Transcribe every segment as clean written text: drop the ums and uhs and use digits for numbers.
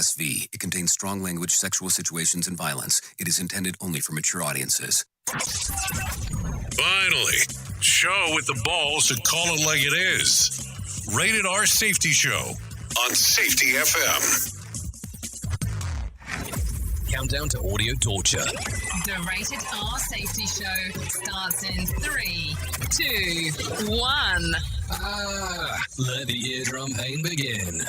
LSV. It contains strong language, sexual situations, and violence. It is intended only for mature audiences. Finally, show with the balls to call it like it is. Rated R Safety Show on Safety FM. Countdown to audio torture. The Rated R Safety Show starts in 3, 2, 1. Let the eardrum pain begin.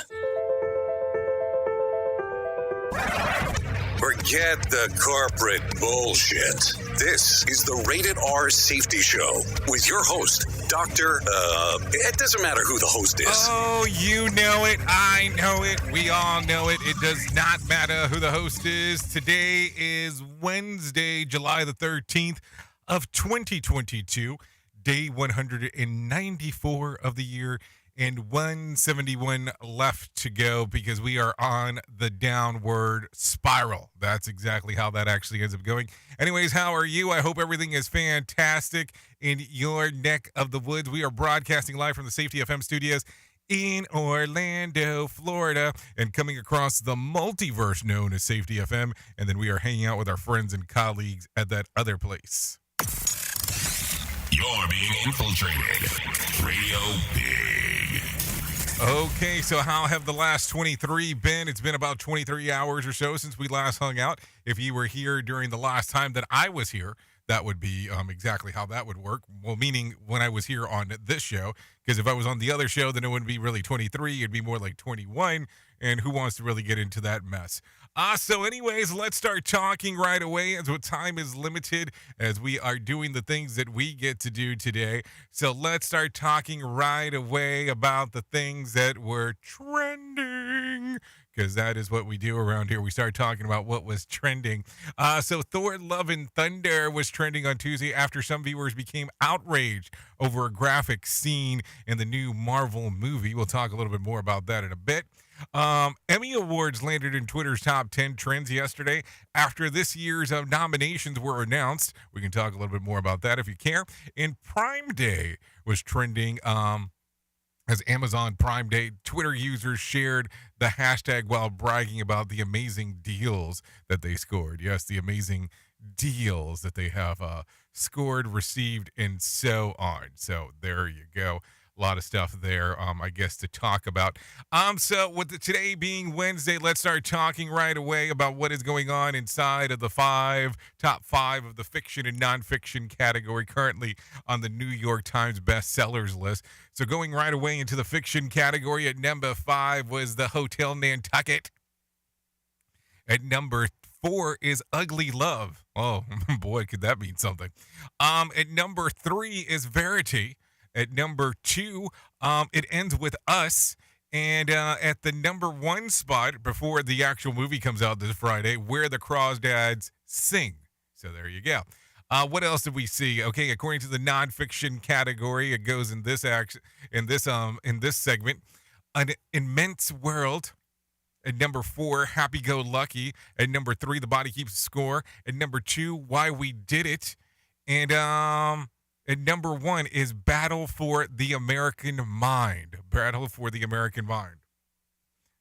Forget the corporate bullshit. This is the Rated R Safety Show with your host, it doesn't matter who the host is. Oh, you know it. I know it. We all know it. It does not matter who the host is. Today is Wednesday, July the 13th of 2022, day 194 of the year. And 171 left to go because we are on the downward spiral. That's exactly how that actually ends up going. Anyways, how are you? I hope everything is fantastic in your neck of the woods. We are broadcasting live from the Safety FM studios in Orlando, Florida, and coming across the multiverse known as Safety FM. And then we are hanging out with our friends and colleagues at that other place. You're being infiltrated. Radio Big. Okay, so how have the last 23 been? It's been about 23 hours or so since we last hung out. If you were here during the last time that I was here, that would be exactly how that would work. Well, meaning when I was here on this show, because if I was on the other show, then it wouldn't be really 23. It'd be more like 21, and who wants to really get into that mess? So anyways, let's start talking right away as what time is limited as we are doing the things that we get to do today. So let's start talking right away about the things that were trending, because that is what we do around here. We start talking about what was trending. So Thor Love and Thunder was trending on Tuesday after some viewers became outraged over a graphic scene in the new Marvel movie. We'll talk a little bit more about that in a bit. Emmy Awards landed in Twitter's top 10 trends yesterday after this year's nominations were announced. We can talk a little bit more about that if you care. And Prime Day was trending as Amazon Prime Day. Twitter users shared the hashtag while bragging about the amazing deals that they scored. Yes, the amazing deals that they have scored, received, and so on. So there you go. A lot of stuff there, I guess, to talk about. So with today being Wednesday, let's start talking right away about what is going on inside of the top five of the fiction and nonfiction category currently on the New York Times bestsellers list. So going right away into the fiction category at number 5 was The Hotel Nantucket. At number 4 is Ugly Love. Oh, boy, could that mean something. At number 3 is Verity. At number 2, it ends with Us. And at the number 1 spot, before the actual movie comes out this Friday, Where the Crawdads Sing. So there you go. What else did we see? Okay, according to the nonfiction category, it goes in this segment. An Immense World. At number 4, Happy Go Lucky. At number 3, The Body Keeps Score. At number 2, Why We Did It. And at number 1 is Battle for the American Mind. Battle for the American Mind.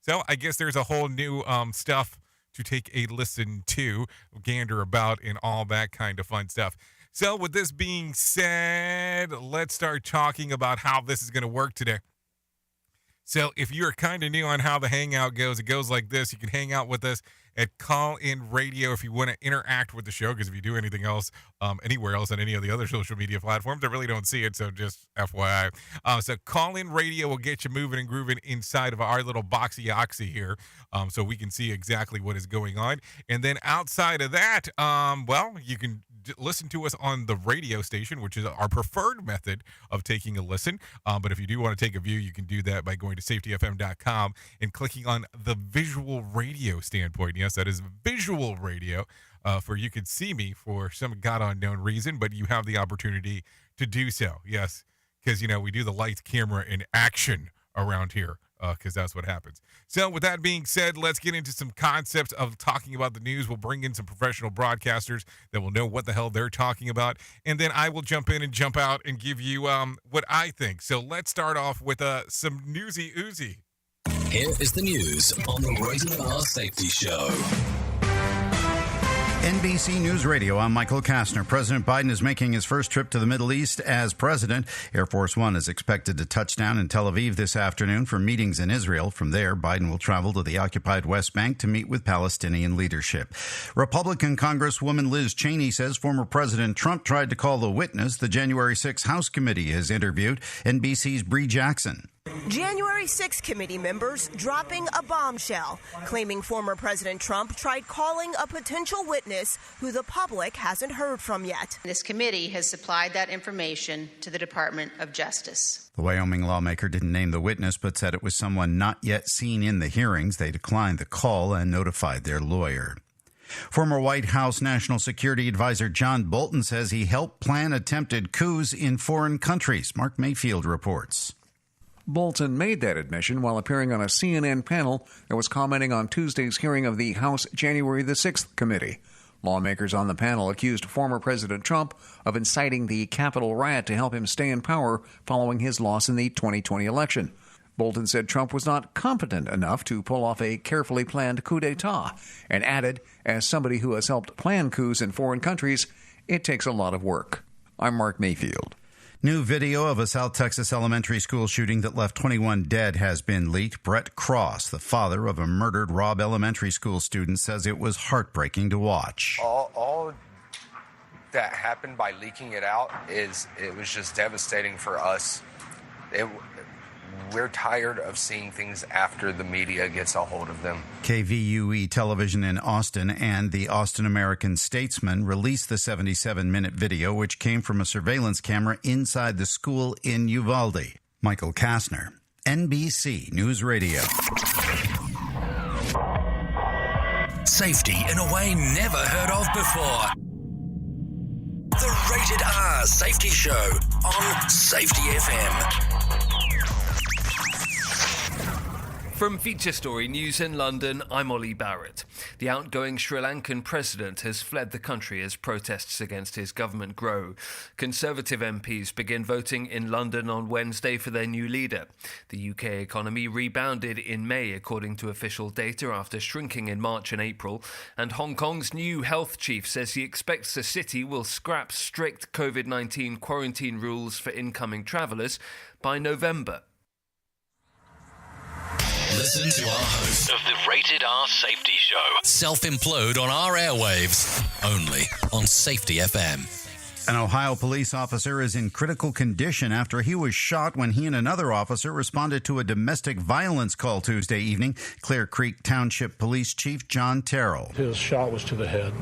So I guess there's a whole new stuff to take a listen to, gander about, and all that kind of fun stuff. So with this being said, let's start talking about how this is going to work today. So if you're kind of new on how the Hangout goes, it goes like this. You can hang out with us at Call In Radio if you want to interact with the show, because if you do anything else, anywhere else on any of the other social media platforms, I really don't see it, so just FYI. So Call In Radio will get you moving and grooving inside of our little boxy-oxy here, so we can see exactly what is going on. And then outside of that, you can listen to us on the radio station, which is our preferred method of taking a listen. But if you do want to take a view, you can do that by going to safetyfm.com and clicking on the visual radio standpoint. Yes, that is visual radio. For you can see me for some god unknown reason, but you have the opportunity to do so. Yes, because, we do the lights, camera, and action around here. Because that's what happens. So with that being said, let's get into some concepts of talking about the news. We'll bring in some professional broadcasters that will know what the hell they're talking about. And then I will jump in and jump out and give you what I think. So let's start off with some newsy oozy. Here is the news on the Rated R Safety Show. NBC News Radio, I'm Michael Kastner. President Biden is making his first trip to the Middle East as president. Air Force One is expected to touch down in Tel Aviv this afternoon for meetings in Israel. From there, Biden will travel to the occupied West Bank to meet with Palestinian leadership. Republican Congresswoman Liz Cheney says former President Trump tried to call the witness the January 6 House Committee has interviewed. NBC's Bree Jackson. January 6 committee members dropping a bombshell, claiming former President Trump tried calling a potential witness who the public hasn't heard from yet. This committee has supplied that information to the Department of Justice. The Wyoming lawmaker didn't name the witness, but said it was someone not yet seen in the hearings. They declined the call and notified their lawyer. Former White House National Security Advisor John Bolton says he helped plan attempted coups in foreign countries. Mark Mayfield reports. Bolton made that admission while appearing on a CNN panel that was commenting on Tuesday's hearing of the House January the 6th committee. Lawmakers on the panel accused former President Trump of inciting the Capitol riot to help him stay in power following his loss in the 2020 election. Bolton said Trump was not competent enough to pull off a carefully planned coup d'etat and added, as somebody who has helped plan coups in foreign countries, it takes a lot of work. I'm Mark Mayfield. New video of a South Texas elementary school shooting that left 21 dead has been leaked. Brett Cross, the father of a murdered Robb Elementary School student, says it was heartbreaking to watch. All that happened by leaking it out it was just devastating for us. We're tired of seeing things after the media gets a hold of them. KVUE Television in Austin and the Austin American-Statesman released the 77-minute video, which came from a surveillance camera inside the school in Uvalde. Michael Kastner, NBC News Radio. Safety in a way never heard of before. The Rated R Safety Show on Safety FM. From Feature Story News in London, I'm Ollie Barrett. The outgoing Sri Lankan president has fled the country as protests against his government grow. Conservative MPs begin voting in London on Wednesday for their new leader. The UK economy rebounded in May, according to official data, after shrinking in March and April. And Hong Kong's new health chief says he expects the city will scrap strict COVID-19 quarantine rules for incoming travellers by November. Listen to our host of the Rated R Safety Show. Self-implode on our airwaves. Only on Safety FM. An Ohio police officer is in critical condition after he was shot when he and another officer responded to a domestic violence call Tuesday evening. Clear Creek Township Police Chief John Terrell. His shot was to the head,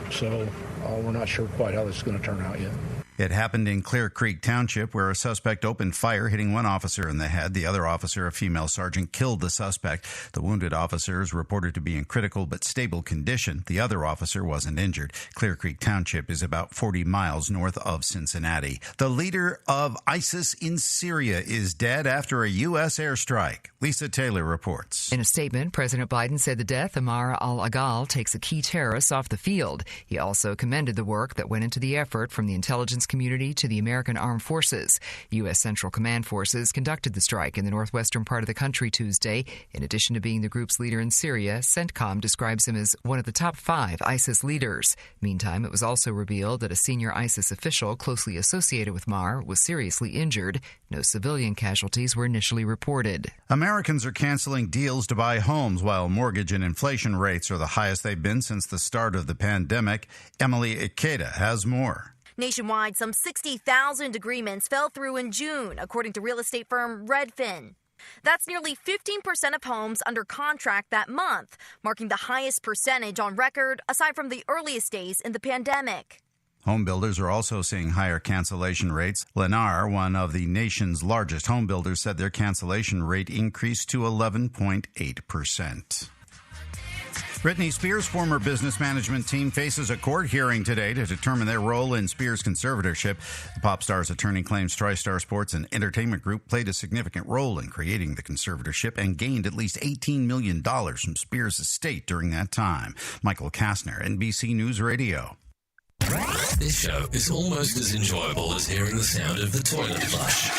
so we're not sure quite how this is going to turn out yet. It happened in Clear Creek Township, where a suspect opened fire, hitting one officer in the head. The other officer, a female sergeant, killed the suspect. The wounded officer is reported to be in critical but stable condition. The other officer wasn't injured. Clear Creek Township is about 40 miles north of Cincinnati. The leader of ISIS in Syria is dead after a U.S. airstrike. Lisa Taylor reports. In a statement, President Biden said the death of Amara al-Agal takes a key terrorist off the field. He also commended the work that went into the effort from the intelligence community to the American Armed Forces. U.S. Central Command forces conducted the strike in the northwestern part of the country Tuesday. In addition to being the group's leader in Syria, CENTCOM describes him as one of the top 5 ISIS leaders. Meantime, it was also revealed that a senior ISIS official closely associated with Mar was seriously injured. No civilian casualties were initially reported. Americans are canceling deals to buy homes while mortgage and inflation rates are the highest they've been since the start of the pandemic. Emily Ikeda has more. Nationwide, some 60,000 agreements fell through in June, according to real estate firm Redfin. That's nearly 15% of homes under contract that month, marking the highest percentage on record aside from the earliest days in the pandemic. Home builders are also seeing higher cancellation rates. Lennar, one of the nation's largest home builders, said their cancellation rate increased to 11.8%. Britney Spears' former business management team faces a court hearing today to determine their role in Spears' conservatorship. The pop star's attorney claims TriStar Sports and Entertainment Group played a significant role in creating the conservatorship and gained at least $18 million from Spears' estate during that time. Michael Kastner, NBC News Radio. This show is almost as enjoyable as hearing the sound of the toilet flush.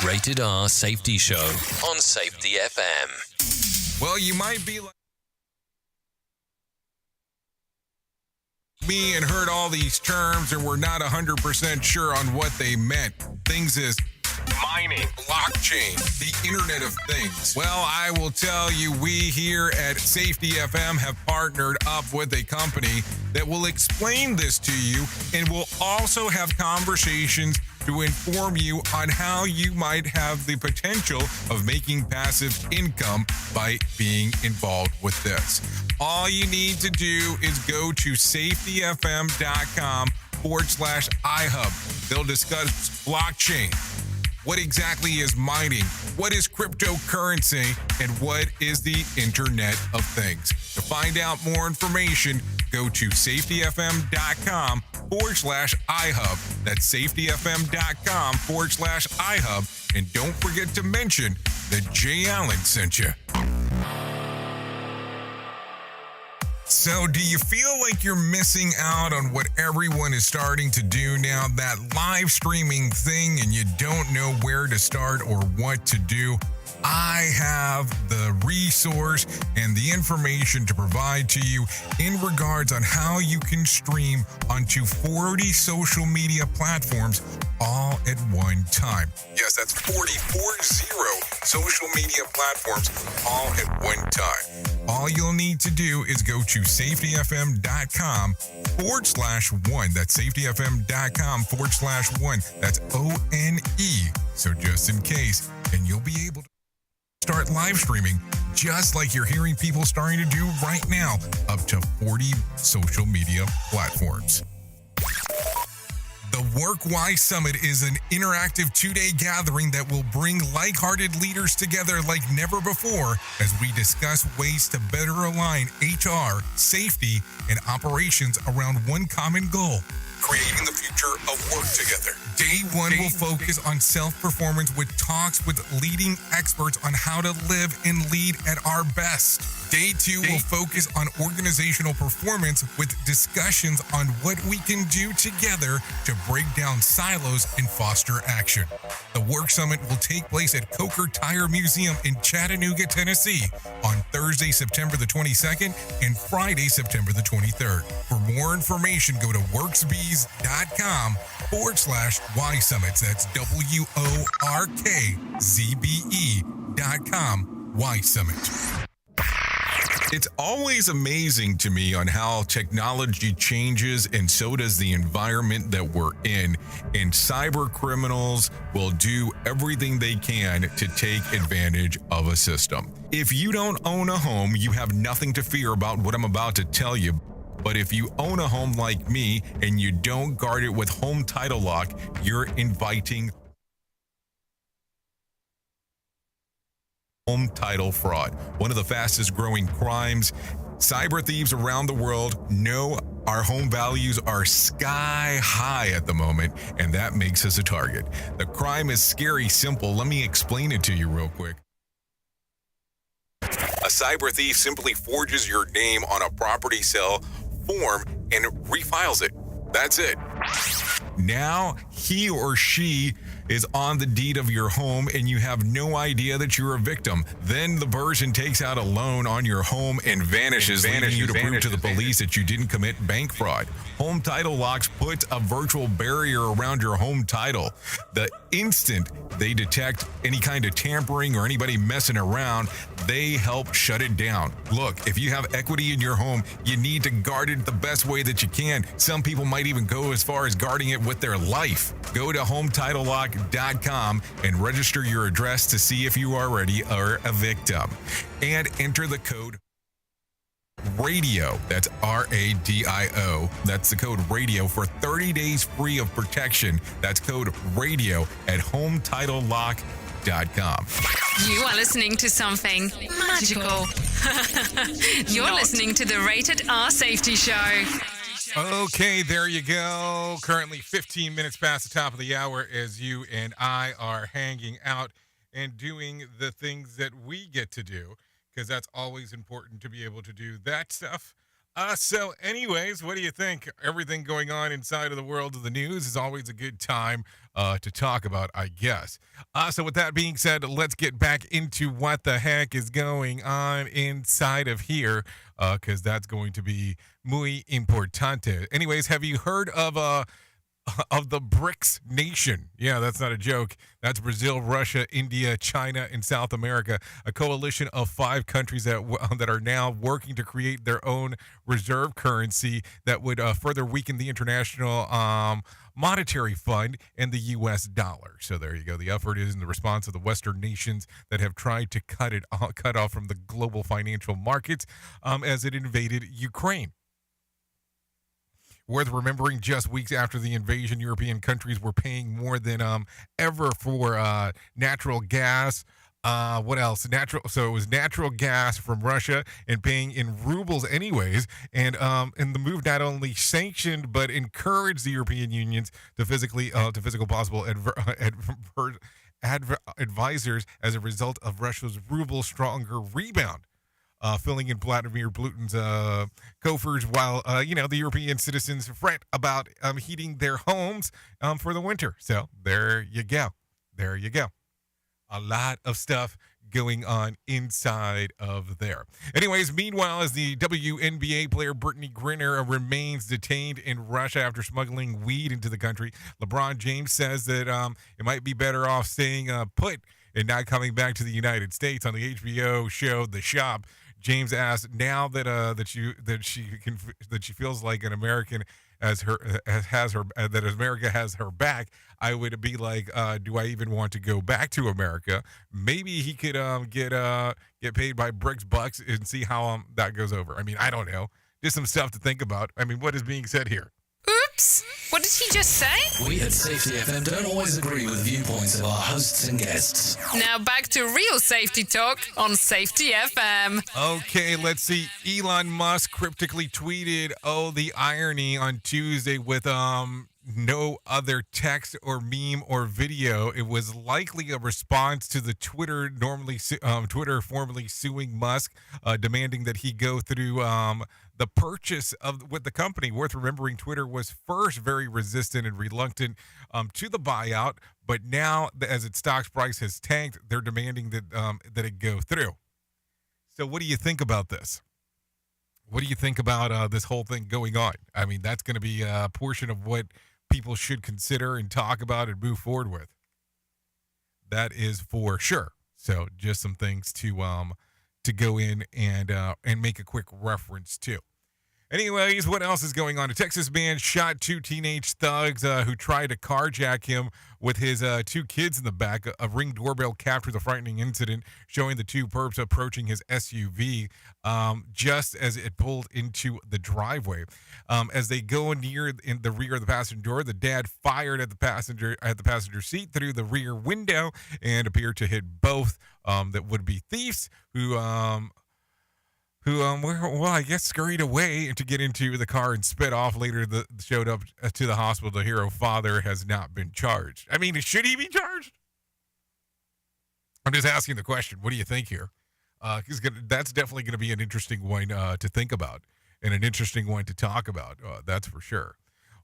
Rated R Safety Show on Safety FM. Well, you might be like me and heard all these terms and we're not 100% sure on what they meant. Things is mining, blockchain, the Internet of Things. Well, I will tell you, we here at Safety FM have partnered up with a company that will explain this to you and will also have conversations to inform you on how you might have the potential of making passive income by being involved with this. All you need to do is go to safetyfm.com/iHub. They'll discuss blockchain. What exactly is mining? What is cryptocurrency? And what is the Internet of Things? To find out more information, go to safetyfm.com/iHub. That's safetyfm.com/iHub. And don't forget to mention that Jay Allen sent you. So, do you feel like you're missing out on what everyone is starting to do now, that live streaming thing, and you don't know where to start or what to do? I have the resource and the information to provide to you in regards on how you can stream onto 40 social media platforms all at one time. Yes, that's 40 social media platforms all at one time. All you'll need to do is go to safetyfm.com/one. That's safetyfm.com/one. That's ONE. So just in case, and you'll be able to start live streaming just like you're hearing people starting to do right now, up to 40 social media platforms. The WorkWise Summit is an interactive 2-day gathering that will bring like-hearted leaders together like never before as we discuss ways to better align HR, safety, and operations around one common goal: creating the future of work together. Day one will focus on self-performance with talks with leading experts on how to live and lead at our best. Day two will focus on organizational performance with discussions on what we can do together to break down silos and foster action. The Work Summit will take place at Coker Tire Museum in Chattanooga, Tennessee on Thursday, September the 22nd and Friday, September the 23rd. For more information, go to workzbe.com/Y Summits. That's WORKZBE.com Y Summit. It's always amazing to me on how technology changes, and so does the environment that we're in. And cyber criminals will do everything they can to take advantage of a system. If you don't own a home, you have nothing to fear about what I'm about to tell you. But if you own a home like me and you don't guard it with Home Title Lock, you're inviting home title fraud, one of the fastest growing crimes. Cyber thieves around the world know our home values are sky high at the moment, and that makes us a target. The crime is scary simple. Let me explain it to you real quick. A cyber thief simply forges your name on a property sale form and refiles it. That's it. Now he or she is on the deed of your home and you have no idea that you're a victim. Then the person takes out a loan on your home and vanishes, leaving you to prove to the police that you didn't commit bank fraud. Home Title Locks puts a virtual barrier around your home title. The instant they detect any kind of tampering or anybody messing around, they help shut it down. Look, if you have equity in your home, you need to guard it the best way that you can. Some people might even go as far as guarding it with their life. Go to HometitleLock.com and register your address to see if you already are a victim. And enter the code RADIO. That's RADIO. That's the code RADIO for 30 days free of protection. That's code RADIO at HometitleLock.com. You are listening to something magical. You're listening to the Rated R Safety Show. Okay, there you go. Currently 15 minutes past the top of the hour as you and I are hanging out and doing the things that we get to do, because that's always important to be able to do that stuff. So anyways, what do you think? Everything going on inside of the world of the news is always a good time to talk about, I guess. So with that being said, let's get back into what the heck is going on inside of here, because that's going to be muy importante. Anyways, have you heard of the BRICS nation? Yeah, that's not a joke. That's Brazil, Russia, India, China, and South America, a coalition of 5 countries that are now working to create their own reserve currency that would further weaken the international monetary fund and the U.S. dollar. So there you go. The effort is in the response of the Western nations that have tried to cut off from the global financial markets as it invaded Ukraine. Worth remembering, just weeks after the invasion, European countries were paying more than ever for natural gas. What else? So it was natural gas from Russia and paying in rubles anyways. And the move not only sanctioned but encouraged the European unions to physical possible advisors as a result of Russia's ruble stronger rebound. Filling in Vladimir Putin's coffers while, the European citizens fret about heating their homes for the winter. So there you go. There you go. A lot of stuff going on inside of there. Anyways, meanwhile, as the WNBA player Brittany Griner remains detained in Russia after smuggling weed into the country, LeBron James says that it might be better off staying put and not coming back to the United States. On the HBO show The Shop, James asked, now that she feels like an American that America has her back, I would be like, do I even want to go back to America? Maybe he could get paid by bricks bucks and see how that goes over. I mean, I don't know. Just some stuff to think about. I mean, what is being said here? Oops! What did he just say? We at Safety FM don't always agree with viewpoints of our hosts and guests. Now back to real safety talk on Safety FM. Okay, let's see. Elon Musk cryptically tweeted, the irony, on Tuesday with no other text or meme or video. It was likely a response to the Twitter formally suing Musk, demanding that he go through the purchase with the company. Worth remembering, Twitter was first very resistant and reluctant to the buyout, but now as its stock price has tanked, they're demanding that it go through. So what do you think about this? What do you think about this whole thing going on? I mean, that's going to be a portion of what people should consider and talk about and move forward with. That is for sure. So just some things to go in and make a quick reference to. Anyways, what else is going on? A Texas man shot 2 teenage thugs who tried to carjack him with his 2 kids in the back. A Ring doorbell captured the frightening incident, showing the 2 perps approaching his SUV just as it pulled into the driveway. As they go near in the rear of the passenger door, the dad fired at the passenger seat through the rear window and appeared to hit both that would-be thieves who I guess scurried away to get into the car and sped off. Later, showed up to the hospital. The hero father has not been charged. I mean, should he be charged? I'm just asking the question. What do you think here? That's definitely going to be an interesting one to think about and an interesting one to talk about. That's for sure.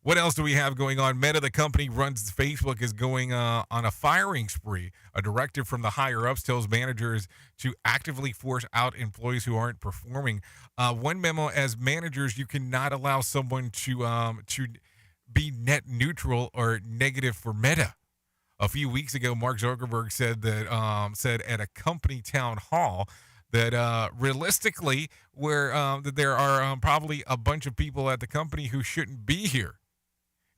What else do we have going on? Meta, the company runs Facebook, is going on a firing spree. A directive from the higher-ups tells managers to actively force out employees who aren't performing. One memo, as managers, you cannot allow someone to be net neutral or negative for Meta. A few weeks ago, Mark Zuckerberg said at a company town hall that realistically, that there are probably a bunch of people at the company who shouldn't be here.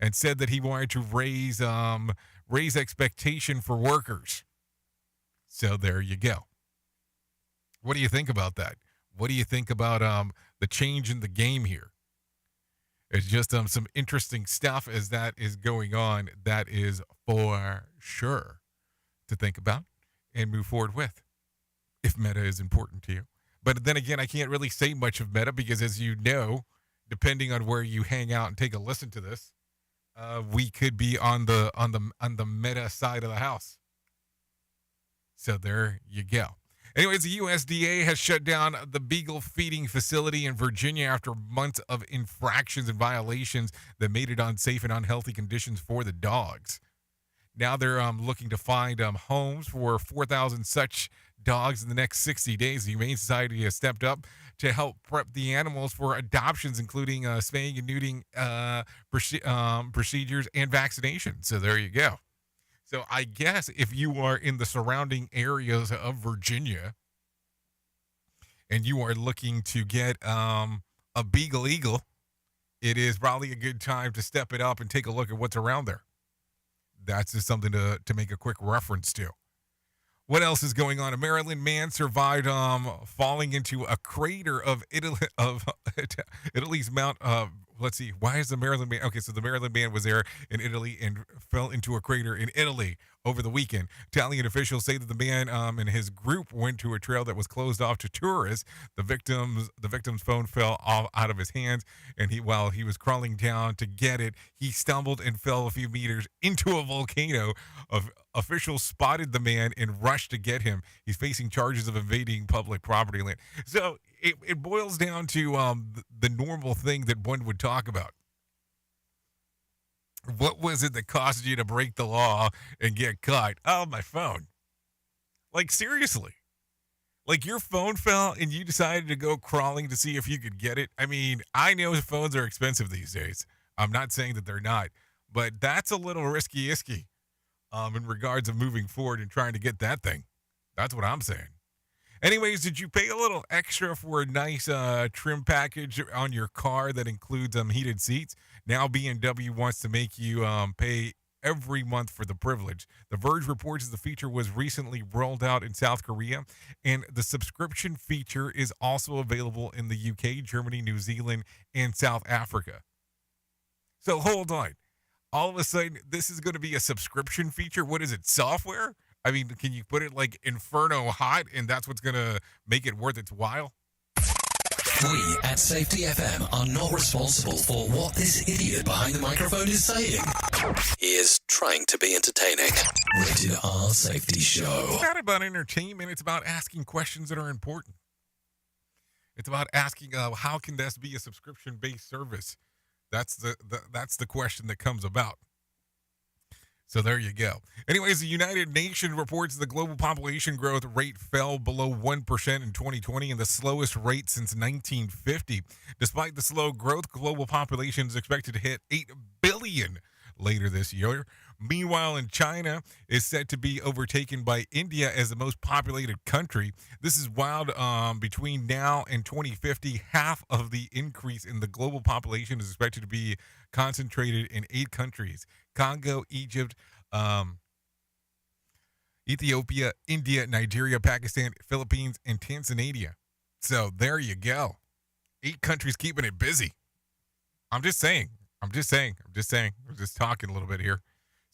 And said that he wanted to raise expectation for workers. So there you go. What do you think about that? What do you think about the change in the game here? It's just some interesting stuff as that is going on. That is for sure to think about and move forward with, if Meta is important to you. But then again, I can't really say much of Meta because, as you know, depending on where you hang out and take a listen to this, we could be on the Meta side of the house. So there you go. Anyways, the USDA has shut down the beagle feeding facility in Virginia after months of infractions and violations that made it unsafe and unhealthy conditions for the dogs. Now they're looking to find homes for 4,000 such dogs in the next 60 days. The Humane Society has stepped up to help prep the animals for adoptions, including spaying and neutering procedures and vaccinations. So there you go. So I guess if you are in the surrounding areas of Virginia and you are looking to get a Beagle Eagle, it is probably a good time to step it up and take a look at what's around there. That's just something to make a quick reference to. What else is going on? A Maryland man survived falling into a crater of Italy's Mount. Let's see. Why is the Maryland man? Okay, so the Maryland man was there in Italy and fell into a crater in Italy over the weekend. Italian officials say that the man and his group went to a trail that was closed off to tourists. The victim's phone fell out of his hands, and while he was crawling down to get it, he stumbled and fell a few meters into a volcano. Officials spotted the man and rushed to get him. He's facing charges of invading public property land. So it boils down to the normal thing that one would talk about. What was it that caused you to break the law and get caught? Oh, my phone. Like, seriously. Like, your phone fell and you decided to go crawling to see if you could get it? I mean, I know phones are expensive these days. I'm not saying that they're not. But that's a little risky-isky in regards of moving forward and trying to get that thing. That's what I'm saying. Anyways, did you pay a little extra for a nice trim package on your car that includes heated seats? Now BMW wants to make you pay every month for the privilege. The Verge reports the feature was recently rolled out in South Korea, and the subscription feature is also available in the UK, Germany, New Zealand, and South Africa. So hold on. All of a sudden, this is going to be a subscription feature? What is it, software? I mean, can you put it like Inferno hot and that's what's going to make it worth its while? We at Safety FM are not responsible for what this idiot behind the microphone is saying. He is trying to be entertaining. Rated R Safety Show. It's not about entertainment. It's about asking questions that are important. It's about asking, how can this be a subscription-based service? That's the question that comes about. So there you go. Anyways, the United Nations reports the global population growth rate fell below 1% in 2020 and the slowest rate since 1950. Despite the slow growth, global population is expected to hit 8 billion later this year. Meanwhile, in China is set to be overtaken by India as the most populated country. This is wild. Between now and 2050, half of the increase in the global population is expected to be concentrated in 8 countries: Congo, Egypt, Ethiopia, India, Nigeria, Pakistan, Philippines, and Tanzania. So there you go. 8 countries keeping it busy. I'm just talking a little bit here.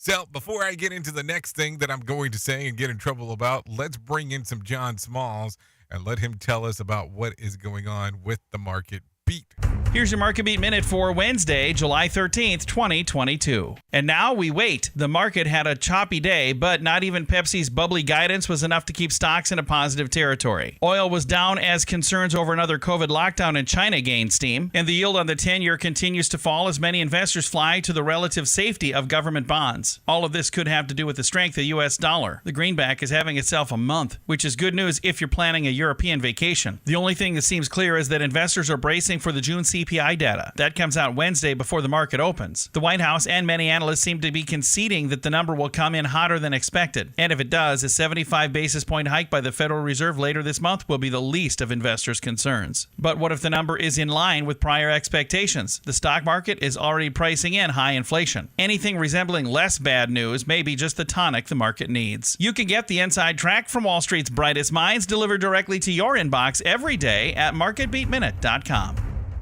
So before I get into the next thing that I'm going to say and get in trouble about, let's bring in some John Smalls and let him tell us about what is going on with the Market Beat. Here's your Market Beat Minute for Wednesday, July 13th, 2022. And now we wait. The market had a choppy day, but not even Pepsi's bubbly guidance was enough to keep stocks in a positive territory. Oil was down as concerns over another COVID lockdown in China gained steam, and the yield on the 10-year continues to fall as many investors fly to the relative safety of government bonds. All of this could have to do with the strength of the U.S. dollar. The greenback is having itself a month, which is good news if you're planning a European vacation. The only thing that seems clear is that investors are bracing for the June CPI data. That comes out Wednesday before the market opens. The White House and many analysts seem to be conceding that the number will come in hotter than expected. And if it does, a 75 basis point hike by the Federal Reserve later this month will be the least of investors' concerns. But what if the number is in line with prior expectations? The stock market is already pricing in high inflation. Anything resembling less bad news may be just the tonic the market needs. You can get the inside track from Wall Street's brightest minds delivered directly to your inbox every day at marketbeatminute.com.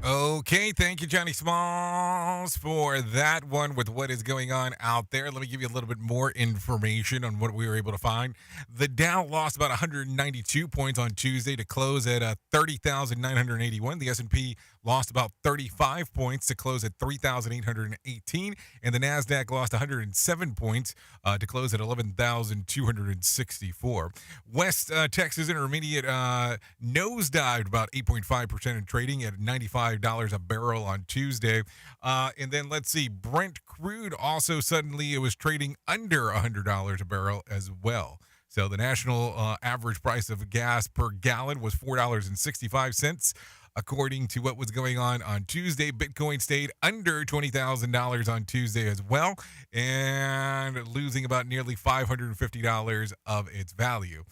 Okay, thank you, Johnny Smalls, for that one with what is going on out there. Let me give you a little bit more information on what we were able to find. The Dow lost about 192 points on Tuesday to close at 30,981. The S&P lost about 35 points to close at 3,818. And the NASDAQ lost 107 points to close at 11,264. West Texas Intermediate nosedived about 8.5% in trading at $95 a barrel on Tuesday. And then let's see, Brent crude also suddenly it was trading under $100 a barrel as well. So the national average price of gas per gallon was $4.65. According to what was going on Tuesday, Bitcoin stayed under $20,000 on Tuesday as well, and losing about nearly $550 of its value.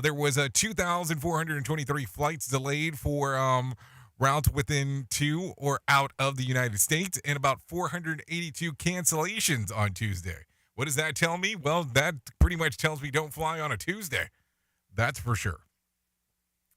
There was 2,423 flights delayed for routes within to or out of the United States, and about 482 cancellations on Tuesday. What does that tell me? Well, that pretty much tells me don't fly on a Tuesday. That's for sure.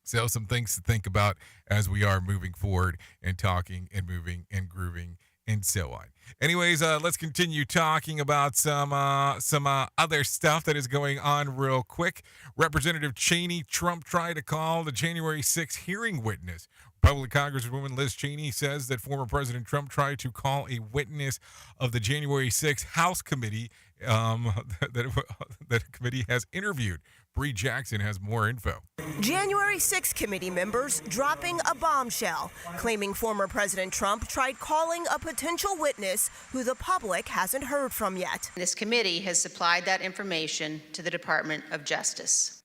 So some things to think about as we are moving forward and talking and moving and grooving and so on. Anyways, let's continue talking about some other stuff that is going on real quick. Representative Cheney, Trump tried to call the January 6th hearing witness. Republican Congresswoman Liz Cheney says that former President Trump tried to call a witness of the January 6th House committee that committee has interviewed. Bree Jackson has more info. January 6 committee members dropping a bombshell, claiming former President Trump tried calling a potential witness who the public hasn't heard from yet. This committee has supplied that information to the Department of Justice.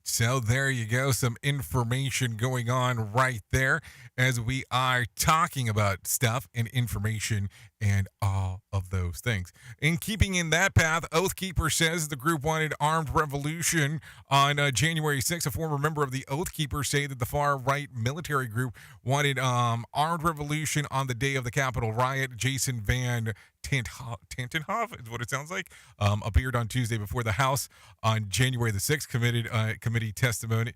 So there you go, some information going on right there as we are talking about stuff and information and all of those things. In keeping in that path, Oath Keeper says the group wanted armed revolution on January 6th. A former member of the Oath Keepers say that the far-right military group wanted armed revolution on the day of the Capitol riot. Jason Van Tatenhoff is what it sounds like, appeared on Tuesday before the House on January the 6th, committed testimony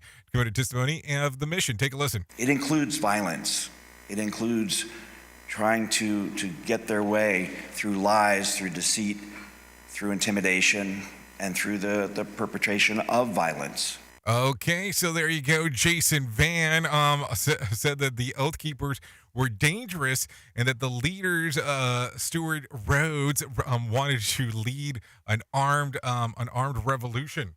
of the mission. Take a listen. It includes violence. It includes trying to get their way through lies, through deceit, through intimidation, and through the perpetration of violence. Okay, so there you go. Jason Van said that the Oath Keepers were dangerous and that the leaders, Stuart Rhodes, wanted to lead an armed revolution.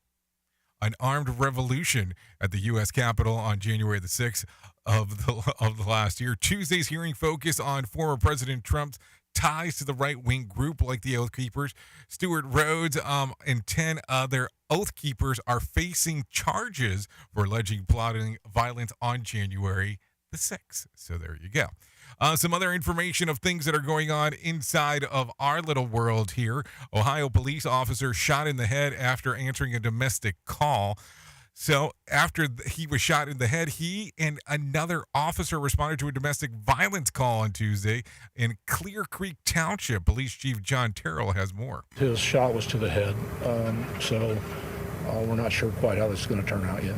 An armed revolution at the U.S. Capitol on January the 6th of the last year. Tuesday's hearing focused on former President Trump's ties to the right-wing group like the Oath Keepers. Stuart Rhodes and 10 other Oath Keepers are facing charges for alleging plotting violence on January the 6th. So there you go. Some other information of things that are going on inside of our little world here. Ohio police officer shot in the head after answering a domestic call. So after he was shot in the head, he and another officer responded to a domestic violence call on Tuesday in Clear Creek Township. Police Chief John Terrell has more. His shot was to the head, so we're not sure quite how this is going to turn out yet.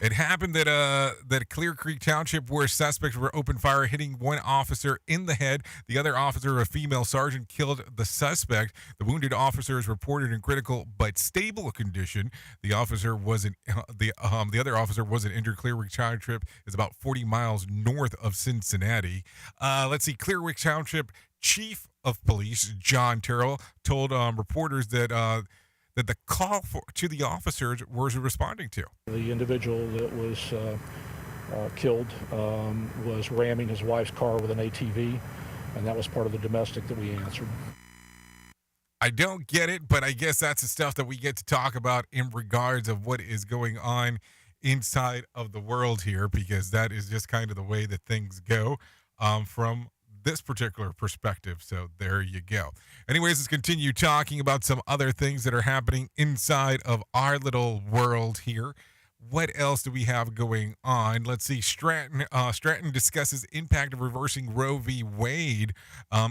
It happened that Clear Creek Township, where suspects were open fire, hitting one officer in the head. The other officer, a female sergeant, killed the suspect. The wounded officer is reported in critical but stable condition. The officer wasn't. The other officer wasn't injured. Clear Creek Township is about 40 miles north of Cincinnati. Let's see. Clear Creek Township Chief of Police John Terrell told reporters that the call to the officers was responding to. The individual that was killed was ramming his wife's car with an ATV, and that was part of the domestic that we answered. I don't get it, but I guess that's the stuff that we get to talk about in regards of what is going on inside of the world here, because that is just kind of the way that things go from this particular perspective. So there you go. Anyways, let's continue talking about some other things that are happening inside of our little world here. What else do we have going on? Let's see. Stratton discusses impact of reversing Roe v. Wade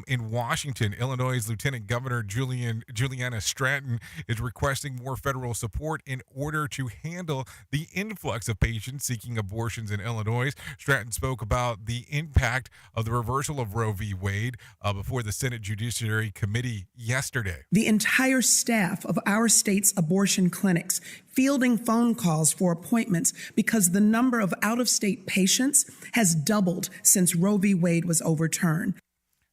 in Washington. Illinois' Lieutenant Governor Juliana Stratton is requesting more federal support in order to handle the influx of patients seeking abortions in Illinois. Stratton spoke about the impact of the reversal of Roe v. Wade before the Senate Judiciary Committee yesterday. The entire staff of our state's abortion clinics fielding phone calls for appointments because the number of out-of-state patients has doubled since Roe v. Wade was overturned.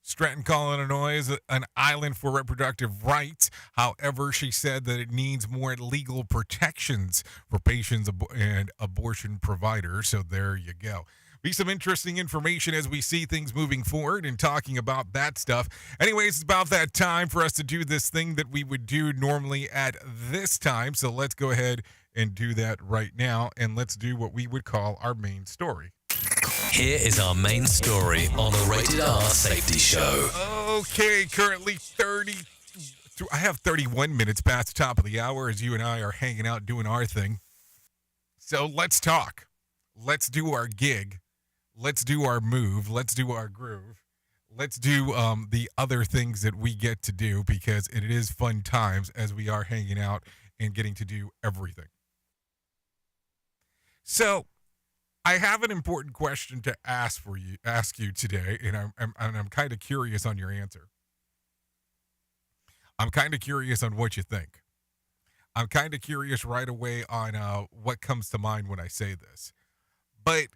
Stratton called Illinois an island for reproductive rights. However, she said that it needs more legal protections for patients and abortion providers. So there you go. Be some interesting information as we see things moving forward and talking about that stuff. Anyways, it's about that time for us to do this thing that we would do normally at this time. So let's go ahead and do that right now. And let's do what we would call our main story. Here is our main story on the Rated R Safety Show. Okay, currently I have 31 minutes past the top of the hour as you and I are hanging out doing our thing. So let's talk. Let's do our gig. Let's do our move. Let's do our groove. Let's do the other things that we get to do because it is fun times as we are hanging out and getting to do everything. So I have an important question to ask you today, and I'm kind of curious on your answer. I'm kind of curious on what you think. I'm kind of curious right away on what comes to mind when I say this. But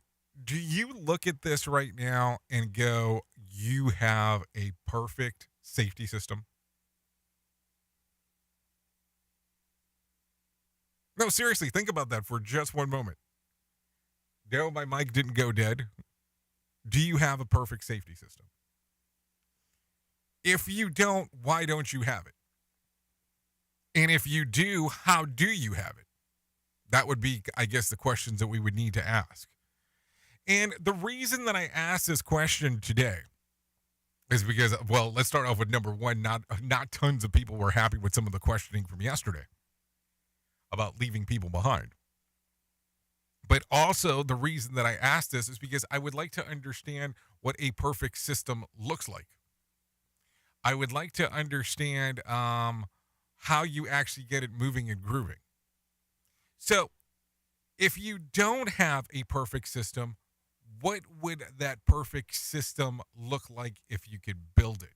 do you look at this right now and go, you have a perfect safety system? No, seriously, think about that for just one moment. No, my mic didn't go dead. Do you have a perfect safety system? If you don't, why don't you have it? And if you do, how do you have it? That would be, I guess, the questions that we would need to ask. And the reason that I asked this question today is because, well, let's start off with number one. Not tons of people were happy with some of the questioning from yesterday about leaving people behind. But also the reason that I asked this is because I would like to understand what a perfect system looks like. I would like to understand how you actually get it moving and grooving. So if you don't have a perfect system, what would that perfect system look like if you could build it?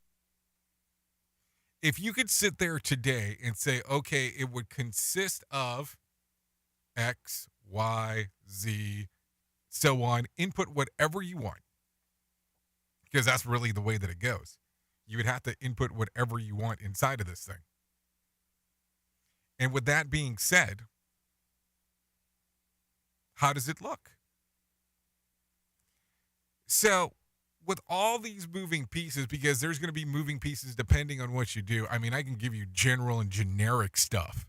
If you could sit there today and say, okay, it would consist of X, Y, Z, so on, input whatever you want, because that's really the way that it goes. You would have to input whatever you want inside of this thing. And with that being said, how does it look? So with all these moving pieces, because there's going to be moving pieces depending on what you do. I mean, I can give you general and generic stuff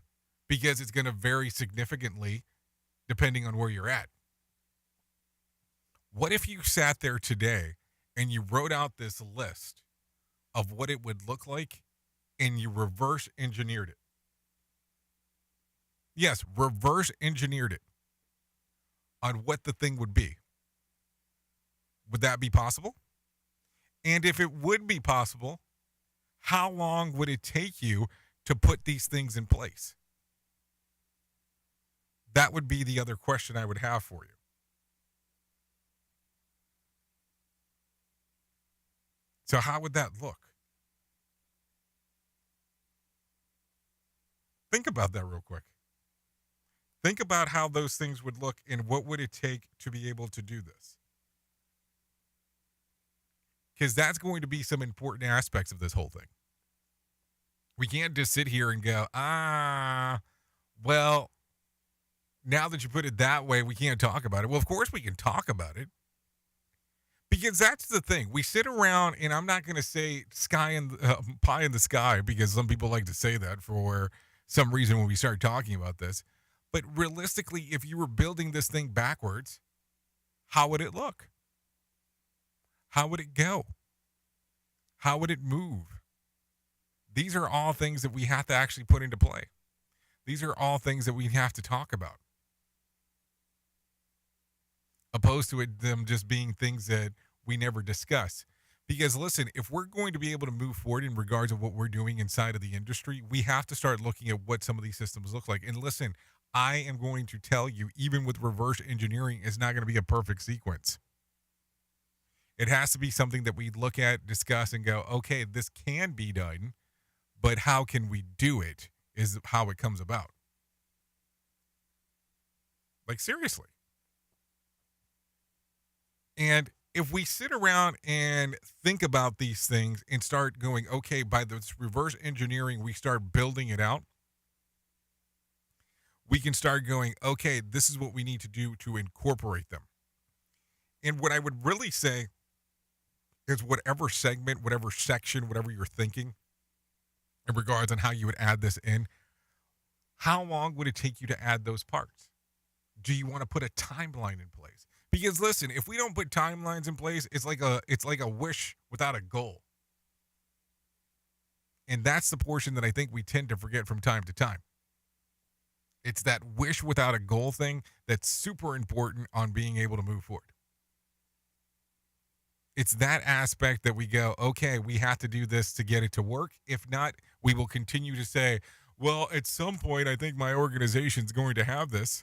because it's going to vary significantly depending on where you're at. What if you sat there today and you wrote out this list of what it would look like and you reverse engineered it? Yes, reverse engineered it on what the thing would be. Would that be possible? And if it would be possible, how long would it take you to put these things in place? That would be the other question I would have for you. So how would that look? Think about that real quick. Think about how those things would look and what would it take to be able to do this? Because that's going to be some important aspects of this whole thing. We can't just sit here and go, well, now that you put it that way, we can't talk about it. Well, of course we can talk about it. Because that's the thing. We sit around, and I'm not going to say pie in the sky, because some people like to say that for some reason when we start talking about this. But realistically, if you were building this thing backwards, how would it look? How would it go? How would it move? These are all things that we have to actually put into play. These are all things that we have to talk about. opposed to them just being things that we never discuss. Because listen, if we're going to be able to move forward in regards of what we're doing inside of the industry, we have to start looking at what some of these systems look like. And listen, I am going to tell you, even with reverse engineering, it's not going to be a perfect sequence. It has to be something that we look at, discuss, and go, okay, this can be done, but how can we do it is how it comes about. Like, seriously. And if we sit around and think about these things and start going, okay, by this reverse engineering, we start building it out, we can start going, okay, this is what we need to do to incorporate them. And what I would really say is whatever segment, whatever section, whatever you're thinking in regards on how you would add this in, how long would it take you to add those parts? Do you want to put a timeline in place? Because listen, if we don't put timelines in place, it's like a wish without a goal. And that's the portion that I think we tend to forget from time to time. It's that wish without a goal thing that's super important on being able to move forward. It's that aspect that we go, okay, we have to do this to get it to work. If not, we will continue to say, well, at some point, I think my organization's going to have this,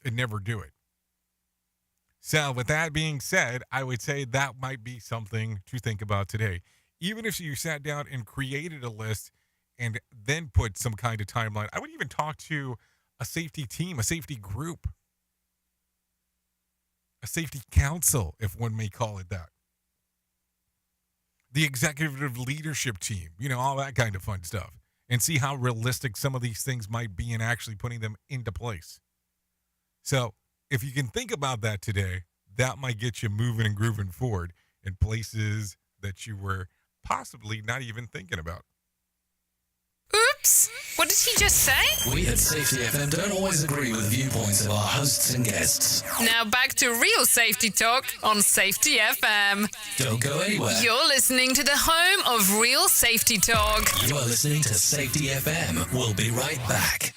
and never do it. So with that being said, I would say that might be something to think about today. Even if you sat down and created a list and then put some kind of timeline, I would even talk to a safety team, a safety group, a safety council, if one may call it that. The executive leadership team, all that kind of fun stuff. And see how realistic some of these things might be in actually putting them into place. So if you can think about that today, that might get you moving and grooving forward in places that you were possibly not even thinking about. Oops! What did he just say? We at Safety FM don't always agree with viewpoints of our hosts and guests. Now back to real safety talk on Safety FM. Don't go anywhere. You're listening to the home of real safety talk. You are listening to Safety FM. We'll be right back.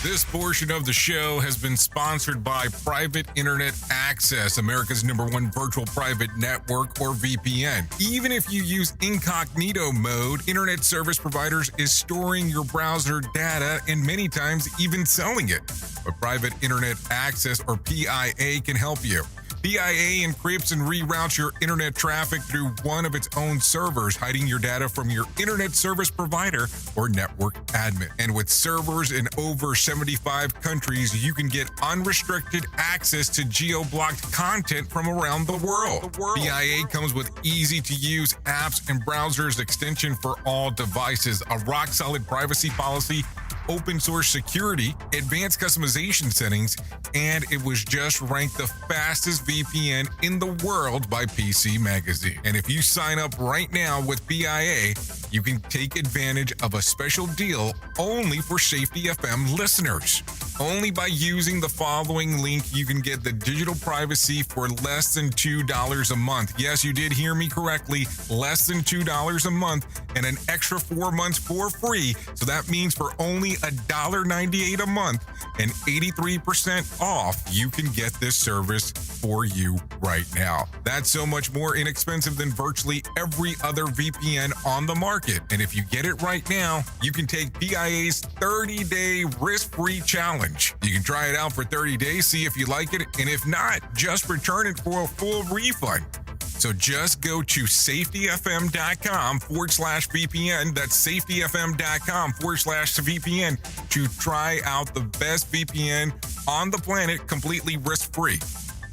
This portion of the show has been sponsored by Private Internet Access, America's #1 virtual private network, or VPN. Even if you use incognito mode, internet service providers is storing your browser data and many times even selling it. But Private Internet Access, or PIA, can help you. PIA encrypts and reroutes your internet traffic through one of its own servers, hiding your data from your internet service provider or network admin. And with servers in over 75 countries, you can get unrestricted access to geo-blocked content from around the world. PIA comes with easy-to-use apps and browsers extension for all devices, a rock-solid privacy policy, open source security, advanced customization settings, and it was just ranked the fastest VPN in the world by PC Magazine. And if you sign up right now with PIA, you can take advantage of a special deal only for Safety FM listeners. Only by using the following link, you can get the digital privacy for less than $2 a month. Yes, you did hear me correctly, less than $2 a month, and an extra 4 months for free. So that means for only $1.98 a month and 83% off, you can get this service for you right now. That's so much more inexpensive than virtually every other VPN on the market. And if you get it right now, you can take PIA's 30-day risk-free challenge. You can try it out for 30 days, see if you like it, and if not, just return it for a full refund. So just go to safetyfm.com/VPN. That's safetyfm.com/VPN to try out the best VPN on the planet completely risk-free.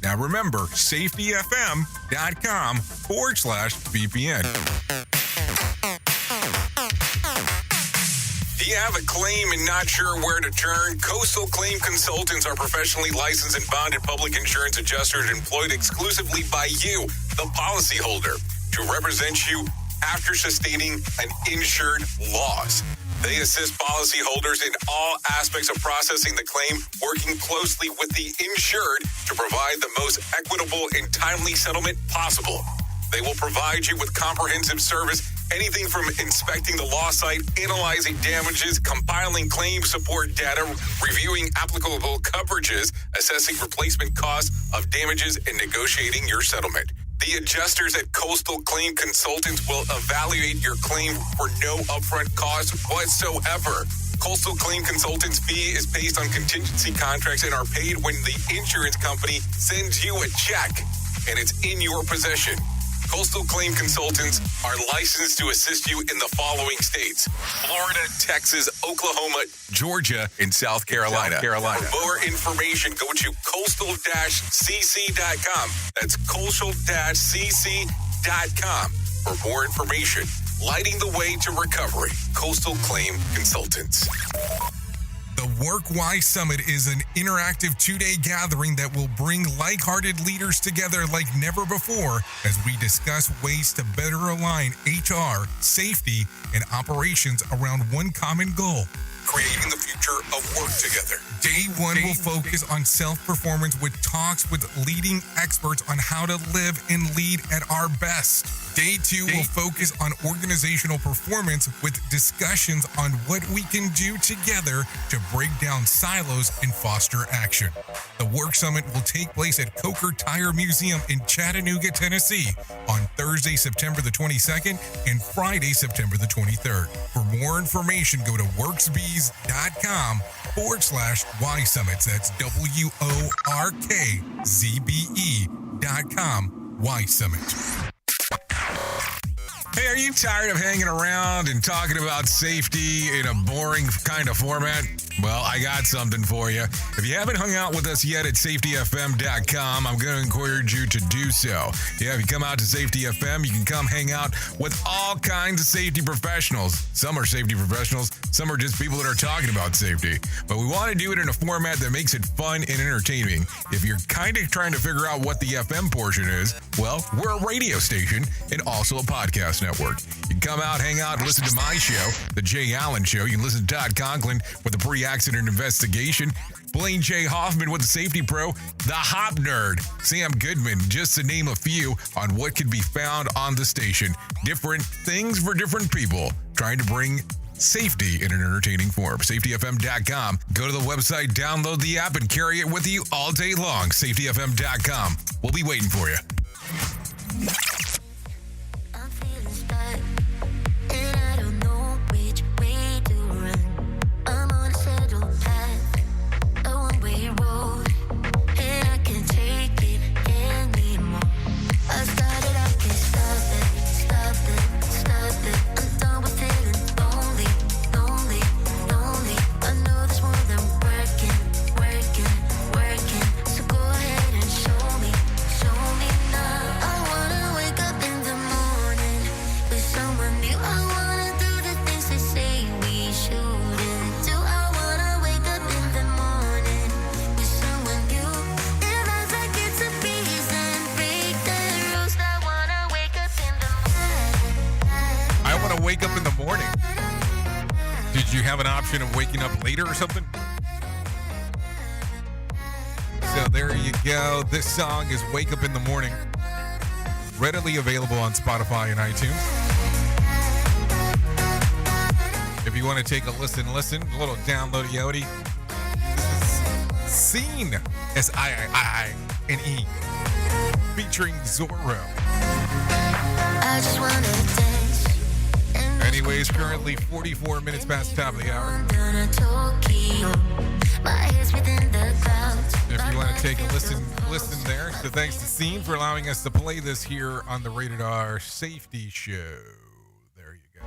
Now remember, safetyfm.com/VPN. Do you have a claim and not sure where to turn? Coastal Claim Consultants are professionally licensed and bonded public insurance adjusters employed exclusively by you, the policyholder, to represent you after sustaining an insured loss. They assist policyholders in all aspects of processing the claim, working closely with the insured to provide the most equitable and timely settlement possible. They will provide you with comprehensive service Anything from inspecting the law site, analyzing damages, compiling claim support data, reviewing applicable coverages, assessing replacement costs of damages, and negotiating your settlement. The adjusters at Coastal Claim Consultants will evaluate your claim for no upfront cost whatsoever. Coastal Claim Consultants' fee is based on contingency contracts and are paid when the insurance company sends you a check and it's in your possession. Coastal Claim Consultants are licensed to assist you in the following states: Florida, Texas, Oklahoma, Georgia, and South Carolina. For more information, go to coastal-cc.com. That's coastal-cc.com. For more information, lighting the way to recovery. Coastal Claim Consultants. The WorkWise Summit is an interactive two-day gathering that will bring like-hearted leaders together like never before as we discuss ways to better align HR, safety, and operations around one common goal: creating the future of work together. Day one will focus on self-performance with talks with leading experts on how to live and lead at our best. Day two will focus on organizational performance with discussions on what we can do together to break down silos and foster action. The Work Summit will take place at Coker Tire Museum in Chattanooga, Tennessee on Thursday, September the 22nd and Friday, September the 23rd. For more information, go to worksbees.com/Y Summits. That's WORKZBE.com Y Summit. Hey, are you tired of hanging around and talking about safety in a boring kind of format? Well, I got something for you. If you haven't hung out with us yet at safetyfm.com, I'm going to encourage you to do so. Yeah, if you come out to Safety FM, you can come hang out with all kinds of safety professionals. Some are safety professionals, some are just people that are talking about safety. But we want to do it in a format that makes it fun and entertaining. If you're kind of trying to figure out what the FM portion is, well, we're a radio station and also a podcast network. You can come out, hang out, and listen to my show, The Jay Allen Show. You can listen to Todd Conklin with the pre-accident investigation, Blaine J. Hoffman with the Safety Pro, the Hop Nerd, Sam Goodman, just to name a few on what can be found on the station. Different things for different people, trying to bring safety in an entertaining form. SafetyFM.com. Go to the website, download the app, and carry it with you all day long. SafetyFM.com. We'll be waiting for you. Wake up in the morning. Did you have an option of waking up later or something? So there you go. This song is Wake Up in the Morning. Readily available on Spotify and iTunes. If you want to take a listen, a little download Yodi. Scene, S-I-I-N-E, featuring Zorro. I just want to dance. Anyways, currently 44 minutes past the top of the hour. If you want to take a listen there. So thanks to Scene for allowing us to play this here on the Rated R Safety Show. There you go.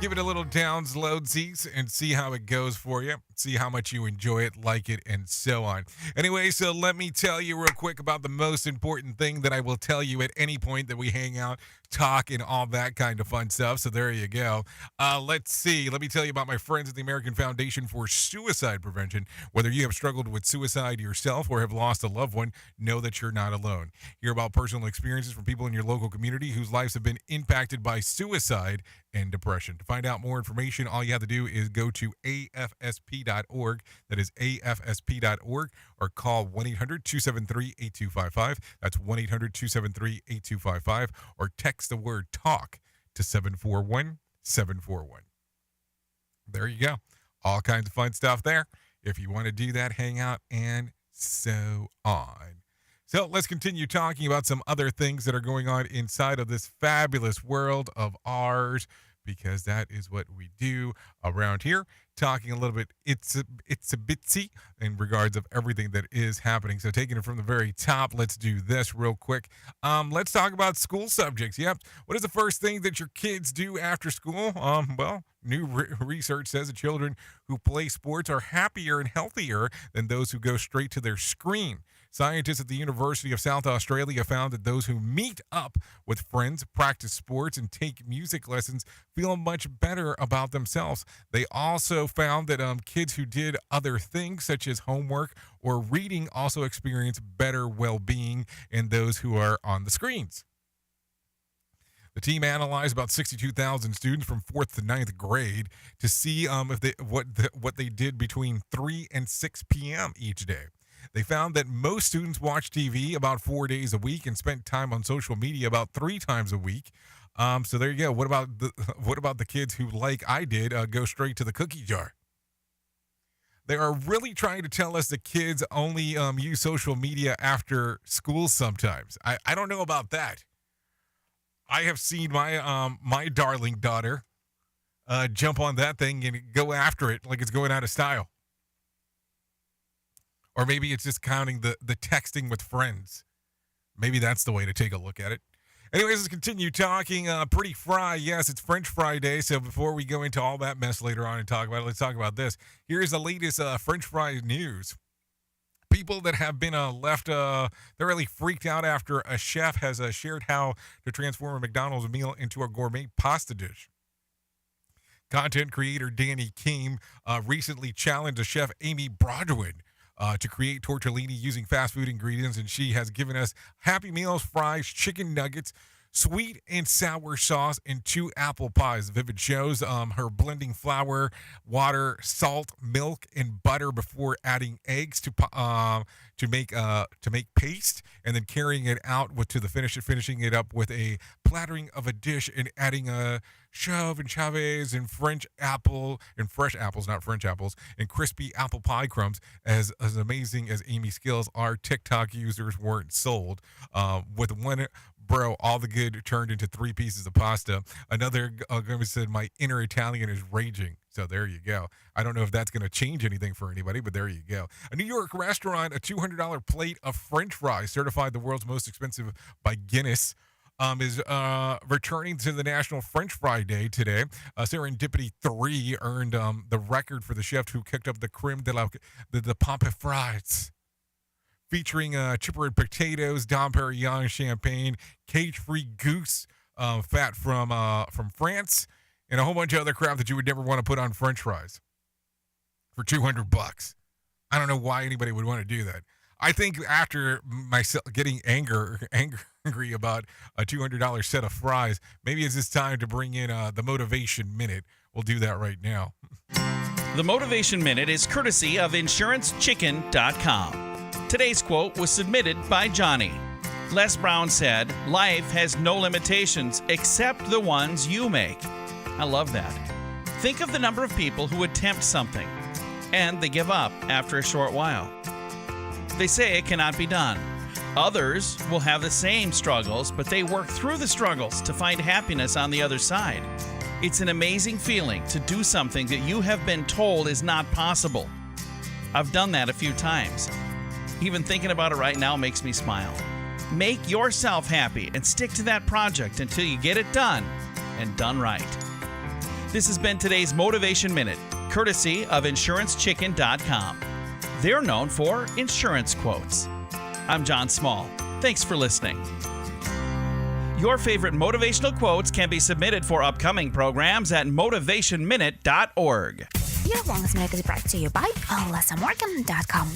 Give it a little download and see how it goes for you. See how much you enjoy it, like it, and so on. Anyway, so let me tell you real quick about the most important thing that I will tell you at any point that we hang out, talk, and all that kind of fun stuff. So there you go. Let's see. Let me tell you about my friends at the American Foundation for Suicide Prevention. Whether you have struggled with suicide yourself or have lost a loved one, know that you're not alone. Hear about personal experiences from people in your local community whose lives have been impacted by suicide and depression. To find out more information, all you have to do is go to afsp.org. afsp.org. That is afsp.org, or call 1-800-273-8255. That's 1-800-273-8255, or text the word TALK to 741-741. There you go. All kinds of fun stuff there. If you want to do that, hang out, and so on. So let's continue talking about some other things that are going on inside of this fabulous world of ours, because that is what we do around here. Talking a little bit, it's a bitsy in regards of everything that is happening. So taking it from the very top, let's do this real quick. Let's talk about school subjects. Yep. What is the first thing that your kids do after school? Well, new research says that children who play sports are happier and healthier than those who go straight to their screen. Scientists at the University of South Australia found that those who meet up with friends, practice sports, and take music lessons feel much better about themselves. They also found that kids who did other things, such as homework or reading, also experience better well-being than those who are on the screens. The team analyzed about 62,000 students from 4th to 9th grade to see what they did between 3 and 6 p.m. each day. They found that most students watch TV about 4 days a week and spent time on social media about 3 times a week. So there you go. What about the kids who, like I did, go straight to the cookie jar? They are really trying to tell us that kids only use social media after school sometimes. I don't know about that. I have seen my darling daughter jump on that thing and go after it like it's going out of style. Or maybe it's just counting the texting with friends. Maybe that's the way to take a look at it. Anyways, let's continue talking. Pretty Fry, yes, it's French Fry Day. So before we go into all that mess later on and talk about it, let's talk about this. Here's the latest French fry news. People that have been left thoroughly freaked out after a chef has shared how to transform a McDonald's meal into a gourmet pasta dish. Content creator Danny Kim recently challenged a chef Amy Brodwin to create tortellini using fast food ingredients, and she has given us Happy Meals, fries, chicken nuggets, sweet and sour sauce, and 2 apple pies. Vivid shows her blending flour, water, salt, milk, and butter before adding eggs to make paste, and then carrying it out to the finish, finishing it up with a plattering of a dish and adding a shove and chaves and fresh apples, not French apples, and crispy apple pie crumbs. As amazing as Amy's skills are, TikTok users weren't sold. With one bro, all the good turned into 3 pieces of pasta. Another said, my inner Italian is raging. So there you go. I don't know if that's going to change anything for anybody, but there you go. A New York restaurant, a $200 plate of French fries, certified the world's most expensive by Guinness, is returning to the National French Fry Day today. Serendipity 3 earned the record for the chef who cooked up the creme de la pommes frites, featuring chipper and potatoes, Dom Perignon champagne, cage-free goose fat from France, and a whole bunch of other crap that you would never want to put on French fries for $200. I don't know why anybody would want to do that. I think after myself getting angry about a $200 set of fries, maybe it's just time to bring in the Motivation Minute. We'll do that right now. The Motivation Minute is courtesy of InsuranceChicken.com. Today's quote was submitted by Johnny. Les Brown said, "Life has no limitations except the ones you make." I love that. Think of the number of people who attempt something and they give up after a short while. They say it cannot be done. Others will have the same struggles, but they work through the struggles to find happiness on the other side. It's an amazing feeling to do something that you have been told is not possible. I've done that a few times. Even thinking about it right now makes me smile. Make yourself happy and stick to that project until you get it done, and done right. This has been today's Motivation Minute, courtesy of InsuranceChicken.com. They're known for insurance quotes. I'm John Small. Thanks for listening. Your favorite motivational quotes can be submitted for upcoming programs at motivationminute.org. Your Wellness Minute is brought to you by LSMorgan.com.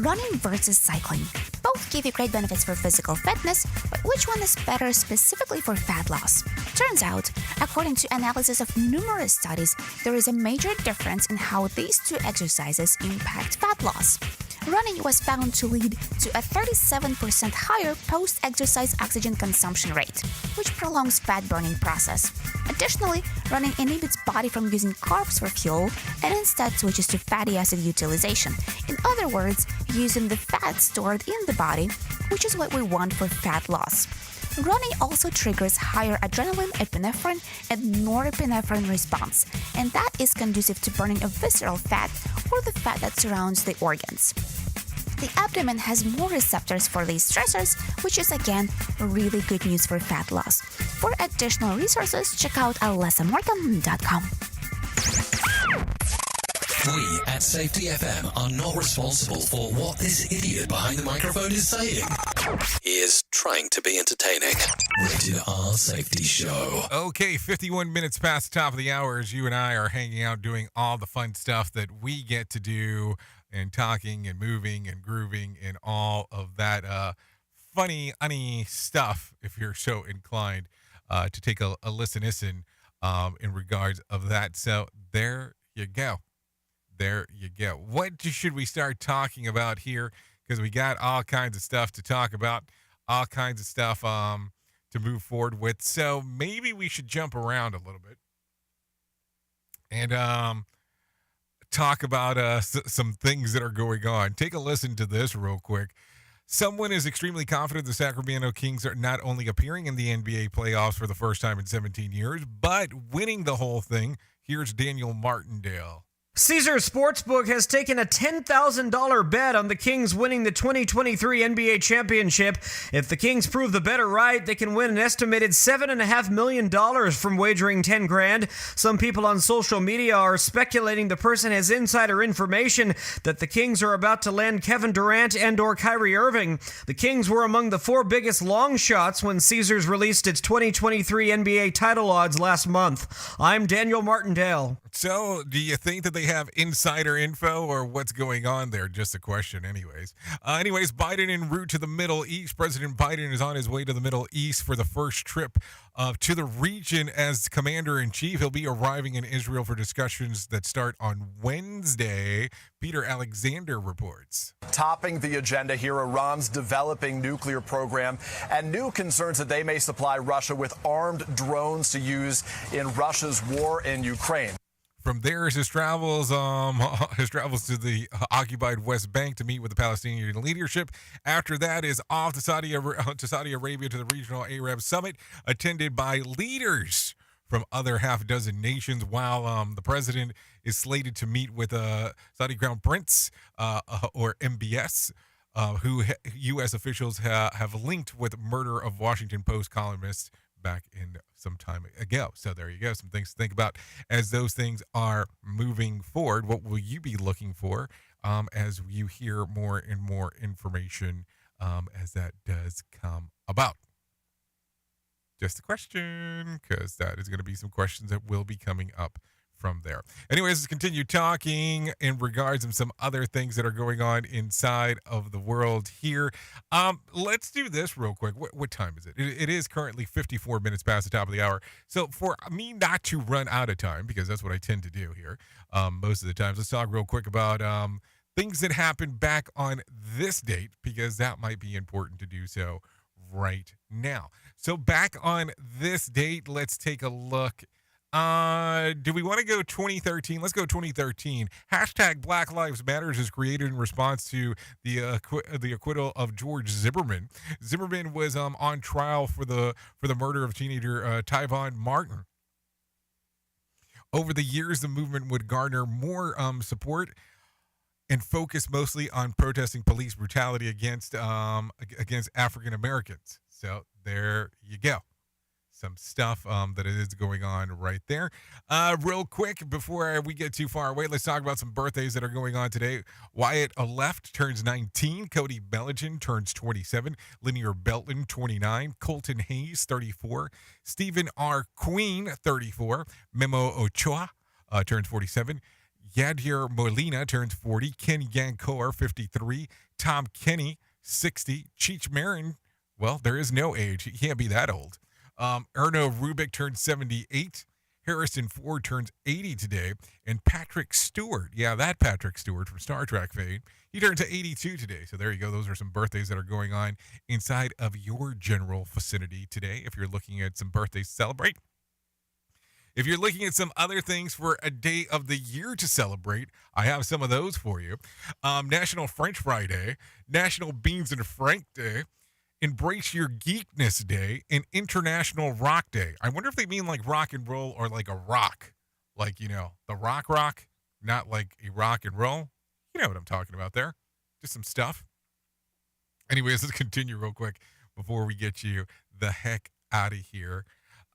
Running versus cycling. Both give you great benefits for physical fitness, but which one is better specifically for fat loss? Turns out, according to analysis of numerous studies, there is a major difference in how these two exercises impact fat loss. Running was found to lead to a 37% higher post-exercise oxygen consumption rate, which prolongs fat burning process. Additionally, running inhibits body from using carbs for fuel and instead switches to fatty acid utilization. In other words, using the fat stored in the body, which is what we want for fat loss. Running also triggers higher adrenaline, epinephrine, and norepinephrine response, and that is conducive to burning of visceral fat or the fat that surrounds the organs. The abdomen has more receptors for these stressors, which is again really good news for fat loss. For additional resources, check out alessamorgan.com. We at Safety FM are not responsible for what this idiot behind the microphone is saying. He is trying to be entertaining. Rated R Safety Show. Okay, 51 minutes past the top of the hour as you and I are hanging out doing all the fun stuff that we get to do and talking and moving and grooving and all of that funny stuff, if you're so inclined to take a listen in regards of that. So there you go. There you go. What should we start talking about here? Because we got all kinds of stuff to talk about, all kinds of stuff to move forward with. So maybe we should jump around a little bit and talk about some things that are going on. Take a listen to this real quick. Someone is extremely confident the Sacramento Kings are not only appearing in the NBA playoffs for the first time in 17 years, but winning the whole thing. Here's Daniel Martindale. Caesars Sportsbook has taken a $10,000 bet on the Kings winning the 2023 NBA championship. If the Kings prove the bet right, they can win an estimated $7.5 million from wagering $10,000. Some people on social media are speculating the person has insider information that the Kings are about to land Kevin Durant and/or Kyrie Irving. The Kings were among the 4 biggest long shots when Caesars released its 2023 NBA title odds last month. I'm Daniel Martindale. So, do you think that they have insider info or what's going on there? Just a question anyways. Biden en route to the Middle East. President Biden is on his way to the Middle East for the first trip to the region as commander-in-chief. He'll be arriving in Israel for discussions that start on Wednesday. Peter Alexander reports. Topping the agenda here, Iran's developing nuclear program and new concerns that they may supply Russia with armed drones to use in Russia's war in Ukraine. From there is his travels to the occupied West Bank to meet with the Palestinian leadership. After that is off to Saudi Arabia to the regional Arab summit, attended by leaders from other half dozen nations, while the president is slated to meet with Saudi Crown Prince, or MBS, who U.S. officials have linked with murder of Washington Post columnist back in some time ago. So there you go. Some things to think about as those things are moving forward. What will you be looking for as you hear more and more information as that does come about? Just a question, because that is going to be some questions that will be coming up from there. Anyways, let's continue talking in regards to some other things that are going on inside of the world here. Let's do this real quick. What time is it? It is currently 54 minutes past the top of the hour. So for me not to run out of time, because that's what I tend to do here most of the times, let's talk real quick about things that happened back on this date, because that might be important to do so right now. So back on this date, let's take a look. Do we want to go 2013? Let's go 2013. Hashtag Black Lives Matters is created in response to the acquittal of George Zimmerman. Zimmerman was on trial for the murder of teenager Tyvon Martin. Over the years, the movement would garner more support and focus mostly on protesting police brutality against African Americans. So there you go. Some stuff that is going on right there. Real quick, before we get too far away, let's talk about some birthdays that are going on today. Wyatt Aleft turns 19. Cody Bellinger turns 27. Linear Belton, 29. Colton Hayes, 34. Stephen R. Queen, 34. Memo Ochoa turns 47. Yadier Molina turns 40. Ken Yancor, 53. Tom Kenny, 60. Cheech Marin, well, there is no age. He can't be that old. Erno Rubik turned 78. Harrison Ford turns 80 today. And Patrick Stewart, that Patrick Stewart from Star Trek fame, he turns 82 today. So there you go. Those are some birthdays that are going on inside of your general vicinity today if you're looking at some birthdays to celebrate. If you're looking at some other things for a day of the year to celebrate, I have some of those for you. National French Fry Day, National Beans and Frank Day, Embrace Your Geekness Day, and International Rock Day. I wonder if they mean like rock and roll or like a rock. Like, the rock, not like a rock and roll. You know what I'm talking about there. Just some stuff. Anyways, let's continue real quick before we get you the heck out of here.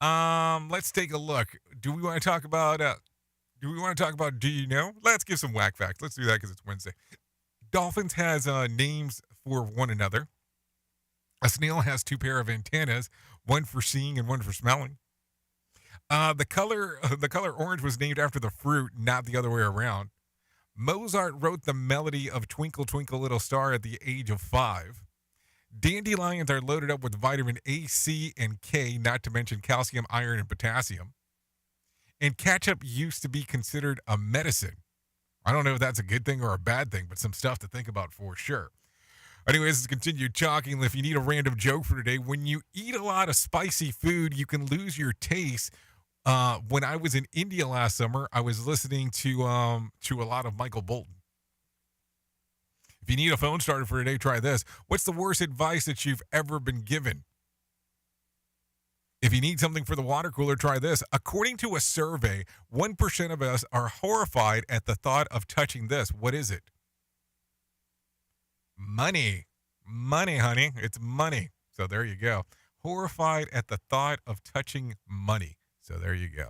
Let's take a look. Do we want to talk about do you know? Let's give some whack facts. Let's do that because it's Wednesday. Dolphins has names for one another. A snail has 2 pair of antennas, one for seeing and one for smelling. The color orange was named after the fruit, not the other way around. Mozart wrote the melody of Twinkle Twinkle Little Star at the age of 5. Dandelions are loaded up with vitamin A, C, and K, not to mention calcium, iron, and potassium. And ketchup used to be considered a medicine. I don't know if that's a good thing or a bad thing, but some stuff to think about for sure. Anyways, let's continue talking. If you need a random joke for today, when you eat a lot of spicy food, you can lose your taste. When I was in India last summer, I was listening to a lot of Michael Bolton. If you need a phone starter for today, try this. What's the worst advice that you've ever been given? If you need something for the water cooler, try this. According to a survey, 1% of us are horrified at the thought of touching this. What is it? Money. Money, honey. It's money. So there you go. Horrified at the thought of touching money. So there you go.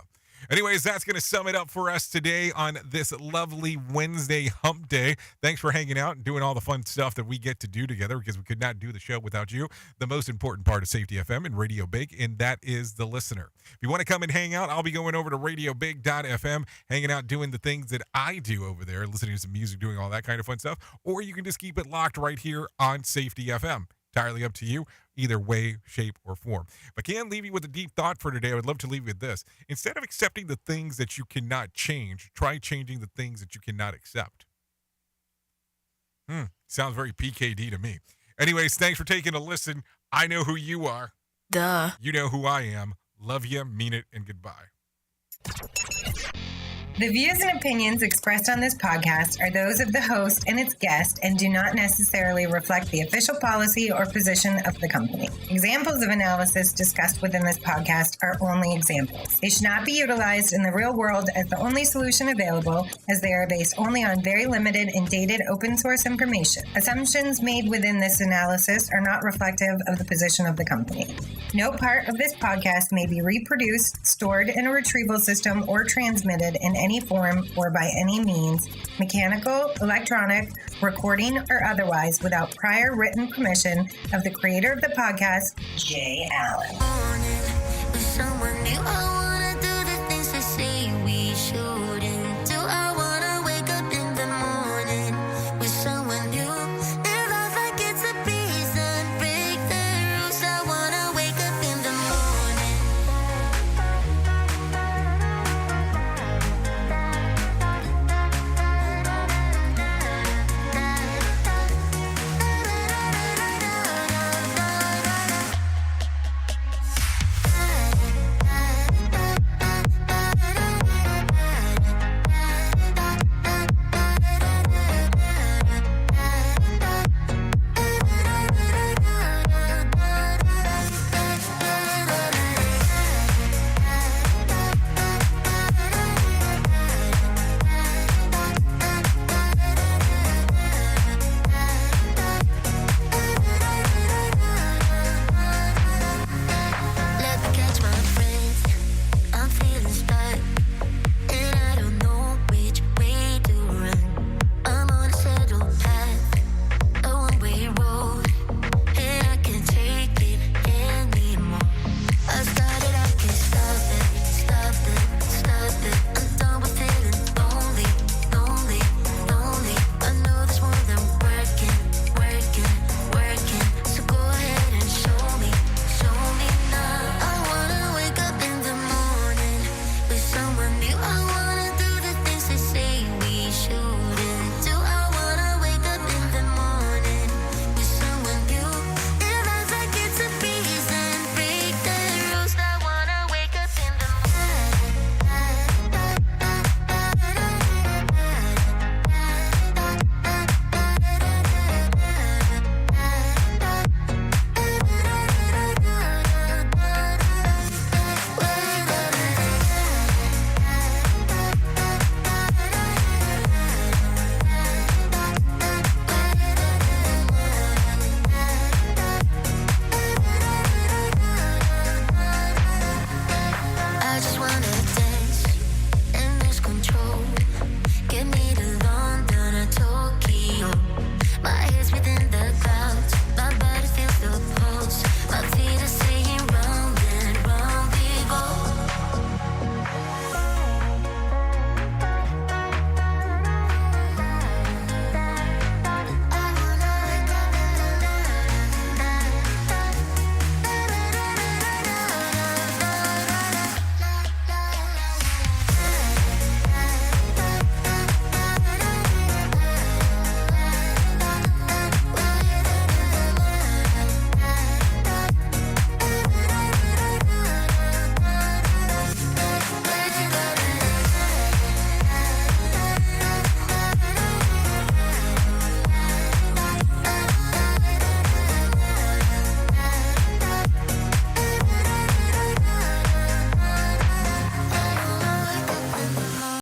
Anyways, that's going to sum it up for us today on this lovely Wednesday hump day. Thanks for hanging out and doing all the fun stuff that we get to do together because we could not do the show without you. The most important part of Safety FM and Radio Big, and that is the listener. If you want to come and hang out, I'll be going over to radiobig.fm, hanging out doing the things that I do over there, listening to some music, doing all that kind of fun stuff. Or you can just keep it locked right here on Safety FM. Entirely up to you, either way, shape, or form. If I can leave you with a deep thought for today, I would love to leave you with this. Instead of accepting the things that you cannot change, try changing the things that you cannot accept. Sounds very PKD to me. Anyways, thanks for taking a listen. I know who you are. Duh. You know who I am. Love you, mean it, and goodbye. The views and opinions expressed on this podcast are those of the host and its guest and do not necessarily reflect the official policy or position of the company. Examples of analysis discussed within this podcast are only examples. They should not be utilized in the real world as the only solution available, as they are based only on very limited and dated open source information. Assumptions made within this analysis are not reflective of the position of the company. No part of this podcast may be reproduced, stored in a retrieval system, or transmitted in any form or by any means, mechanical, electronic, recording, or otherwise, without prior written permission of the creator of the podcast, Jay Allen.